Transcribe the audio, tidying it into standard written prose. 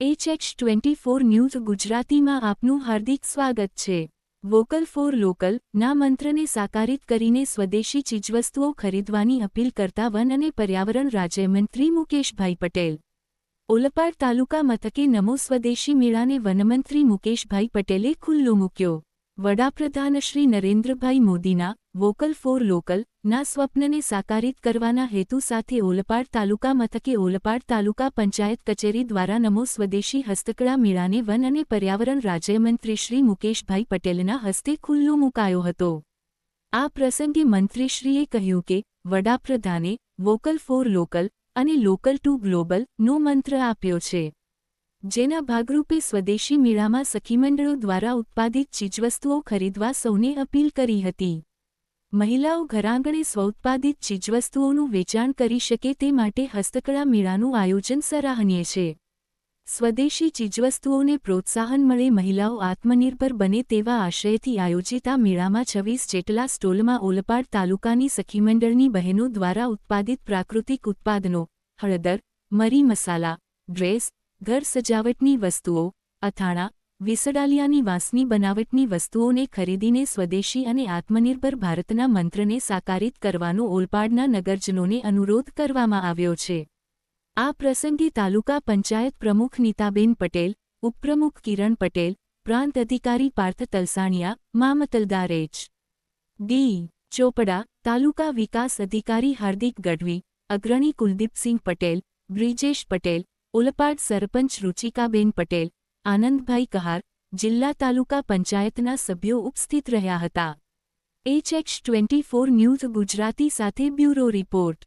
HX24 news ગુજરાતીમાં આપનું હાર્દિક સ્વાગત છે। વોકલ ફોર લોકલ ના મંત્રને સાકારિત કરીને સ્વદેશી ચીજવસ્તુઓ ખરીદવાની અપીલ કરતા વન અને પર્યાવરણ રાજ્યમંત્રી મુકેશભાઈ પટેલ। ઓલપાડ તાલુકા મથકે નમો સ્વદેશી મેળાને વનમંત્રી મુકેશભાઈ પટેલે ખુલ્લો મૂક્યો। વડાપ્રધાન શ્રી નરેન્દ્રભાઈ મોદીના વોકલ ફોર લોકલ ના સ્વપ્નને સાકારિત કરવાના હેતુ સાથે ઓલપાડ તાલુકા મથકે ઓલપાડ તાલુકા પંચાયત કચેરી દ્વારા નમો સ્વદેશી હસ્તકળા મેળાને વન અને પર્યાવરણ રાજ્યમંત્રી શ્રી મુકેશભાઈ પટેલના હસ્તે ખુલ્લો મુકાયો હતો। આ પ્રસંગે મંત્રીશ્રીએ કહ્યું કે વડાપ્રધાને વોકલ ફોર લોકલ અને લોકલ ટુ ગ્લોબલ નો મંત્ર આપ્યો છે, જેના ભાગરૂપે સ્વદેશી મેળામાં સખીમંડળો દ્વારા ઉત્પાદિત ચીજવસ્તુઓ ખરીદવા સૌને અપીલ કરી હતી। મહિલાઓ ઘરાંગણે સ્વઉત્પાદિત ચીજવસ્તુઓનું વેચાણ કરી શકે તે માટે હસ્તકળા મેળાનું આયોજન સરાહનીય છે। સ્વદેશી ચીજવસ્તુઓને પ્રોત્સાહન મળે, મહિલાઓ આત્મનિર્ભર બને તેવા આશયથી આયોજિત આ મેળામાં 26 જેટલા સ્ટોલમાં ઓલપાડ તાલુકાની સખીમંડળની બહેનો દ્વારા ઉત્પાદિત પ્રાકૃતિક ઉત્પાદનો, હળદર, મરી મસાલા, ડ્રેસ, ઘર સજાવટની વસ્તુઓ, અથાણા, વિસડાલિયાની વાંસની બનાવટની વસ્તુઓને ખરીદીને સ્વદેશી અને આત્મનિર્ભર ભારતના મંત્રને સાકારિત કરવાનો ઓલપાડના નગરજનોને અનુરોધ કરવામાં આવ્યો છે। આ પ્રસંગે તાલુકા પંચાયત પ્રમુખ નીતાબેન પટેલ, ઉપપ્રમુખ કિરણ પટેલ, પ્રાંત અધિકારી પાર્થ તલસાણિયા, મામલતદાર H.D. ચોપડા, તાલુકા વિકાસ અધિકારી હાર્દિક ગઢવી, અગ્રણી કુલદીપસિંહ પટેલ, બ્રિજેશ પટેલ, ઓલપાડ સરપંચ રુચિકાબેન પટેલ, આનંદભાઈ કહાર, જિલ્લા તાલુકા પંચાયતના સભ્યો ઉપસ્થિત રહ્યા હતા। HX24 ન્યૂઝ ગુજરાતી સાથે બ્યુરો રિપોર્ટ।